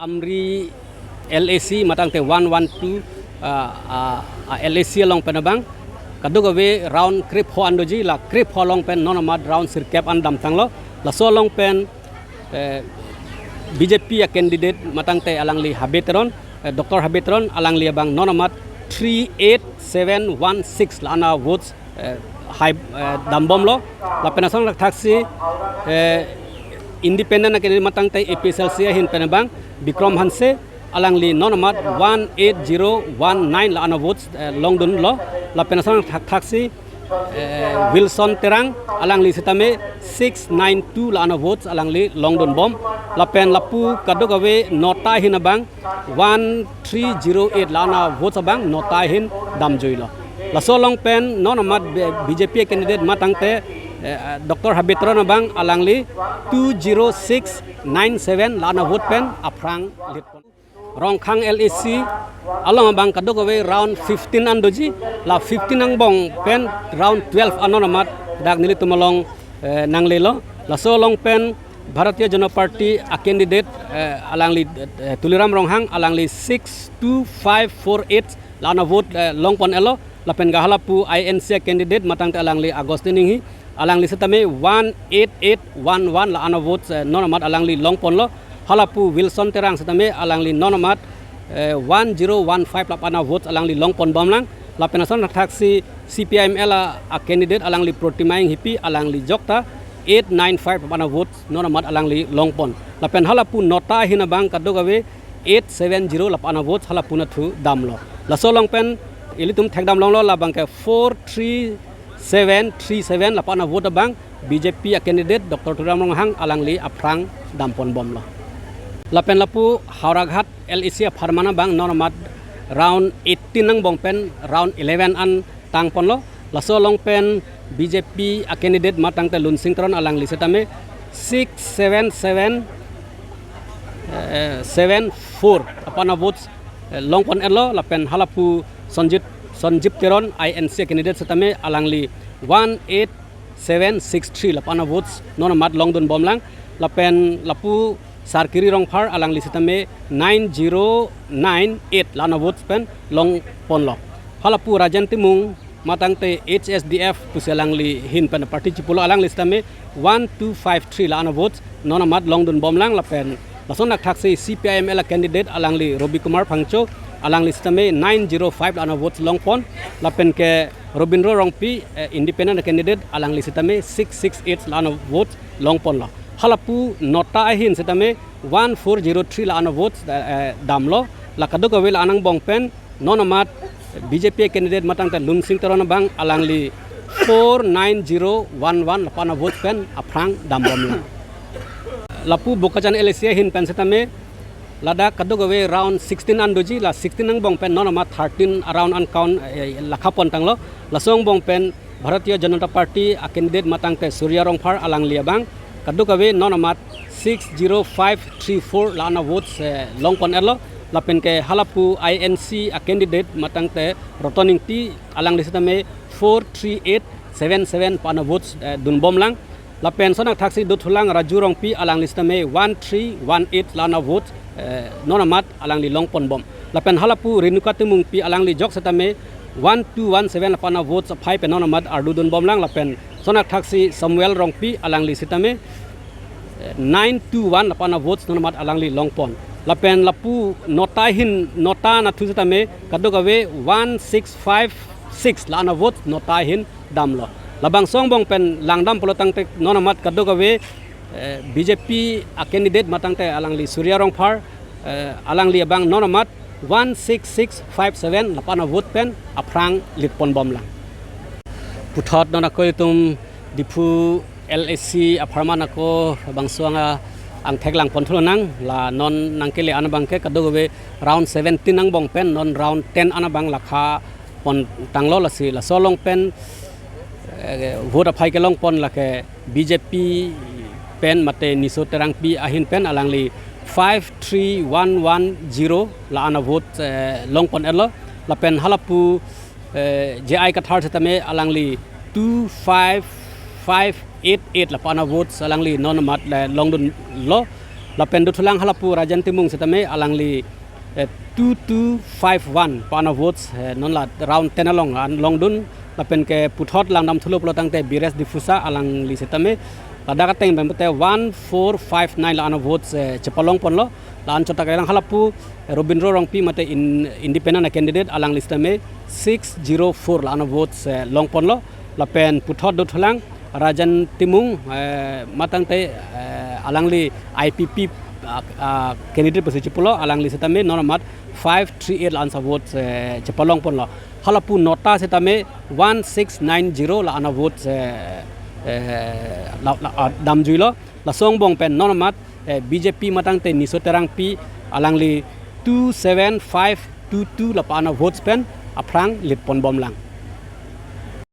Amri LAC matang te 112 LAC along penabang kaduk awe round krip ho andoji la krip ho long pen nonamat round sirkep andam tanglo la so long pen BJP candidate matang te alangli habetron Dr. Habetron alangli abang nonamat 38716 la ana votes high dambom lo la penasong la taksi independent candidate matang te APSLC hin penabang Bikram Hanse alangli nonamat 18019 la ana votes longdun lo la penasang taksi Wilson Terang alangli sitame 692 la ana votes alangli longdun bom la pen lapu kadok awe nota hin abang 1308 la ana votes abang nota hin damjoi lo la so long pen nonamat BJP candidate matang te Dr. Habetron abang alangli 20697 la ana vote pen aprang litpon Rongkhang LAC along abang kadok awe round 15 andoji la 15 ang bong pen round 12 anonamat dak nili tumalong nanglelo la so long pen Bharatiya Janata Party a candidate alangli Tuliram Ronghang alangli 62548 la ana vote longpon elo la pen gahalapu INC candidate matang te alangli Agostininghi alangli setame 18811 la ana votes nonamat alangli longpon lo halapu Wilson Terang setame alangli nonamat 1015 la ana votes alangli longpon bomlang la penason taksi CPIM ela a candidate alangli Protimaing hipi alangli Jokta 895 la ana votes nonamat alangli longpon la pen halapu nota hinabang kadogawe 870 la ana votes halapu na thu damlo la solong pen ilitum thekdam longlo la bangke 43737 la ana vote bang BJP a candidate Dr. Tuliram Ronghang alangli aprang dampon bom lo lapen lapu Hauraghat LAC Pharmana bang nonamat round 18 nang bong pen round 11 an tangpon lo laso long pen BJP a candidate matang te Lunsingtron alangli setame 67774 apana votes longpon elo lapen halapu Sonjip Teron INC candidate setame alangli 18763 lapana votes nonamat longdun bomlang lapen lapu Sarkiri Rongphar alangli setame 9098 lana votes pen longpon lo halapu Rajan Timung matang te HSDF puselangli hin pen party cipulo alangli setame 1253 lana votes nonamat longdun bomlang lapen lasonak taksi CPIM ela candidate alangli Robi Kumar Phangcho alangli setame 905 lana votes longpon lapen ke Robindro Rongpi independent candidate alangli setame 668 lana votes longpon lo halapu nota ahin setame 1403 la ana votes damlo la kadok awel anang bongpen nonamat BJP candidate matang te Lunsingtron bang alangli 49011 la ana votes pen aprang dambom lapu Bokajan LAC hin pen setame lada kadok awe round 16 andoji la 16 ang bongpen nonamat 13 around an count lakhapon tanglo lasong bongpen Bharatiya Janata Party a candidate matang te Surya Rongphar alangli abang kaduk awe nonamat 60534 la ana votes longpon erlo lapen ke halapu INC a candidate matang te Rotoning T alang li setame 43877 pana votes dunbom lang lapen sonak taksi duthulang Raju Rongpi alang li setame 1318 la ana votes nonamat alang li longpon bom lapen halapu Renuka Timung Pi alang li jok setame 1217 la pana votes 5 nonamat ardu dunbom lang lapen sonak taksi Samuel Rongpi alang li setame 921 lapana votes nonamat alangli longpon lapen lapu nota hin nota na thu setame kadok awe 1656 la ana votes nota hin damlo labang songbong pen langdam polotang te nonamat kadok awe BJP a candidate matang te alangli Surya Rongphar alangli abang nonamat 16657 lapana vote pen aprang litpon bom lang puthot nona koitum dipu LAC aparman ako bangsuanga ang theklang ponthulonang la non nangkele anabangke kadogobe round 17 ang bong pen non round 10 anabang lakha pon tanglo lasi la solong pen vote aphai ke long pon la ke BJP pen mate niso terang pi ahin pen alangli 53110 la ana vote long pon elo la pen halapu JI ka thar setame alangli 25588 la pana vote alangli non mat long dun lo la pen du thulang halapu rajan timung setame alangli 2251 pana votes non la round 10 along long dun la pen ke puthot lang dam thulop lo tangte bires difusa alang li setame ada ka teng bemte 1459 la ana votes chepalong pon lo la an chota kailang halapu Robindro Rongpi mate independent candidate alang list me 604 la ana votes long pon lo la pen puthot do thulang rajan timung matangte alangli IPP candidate pasi chipulo alang li setame normat 538 la answer votes chepalong pon lo halapu nota setame 1690 la ana votes dam juilo la song bong pen normat BJP matang te niso terang pi alangli 27522 la pana votes pen aprang lit pon bom lang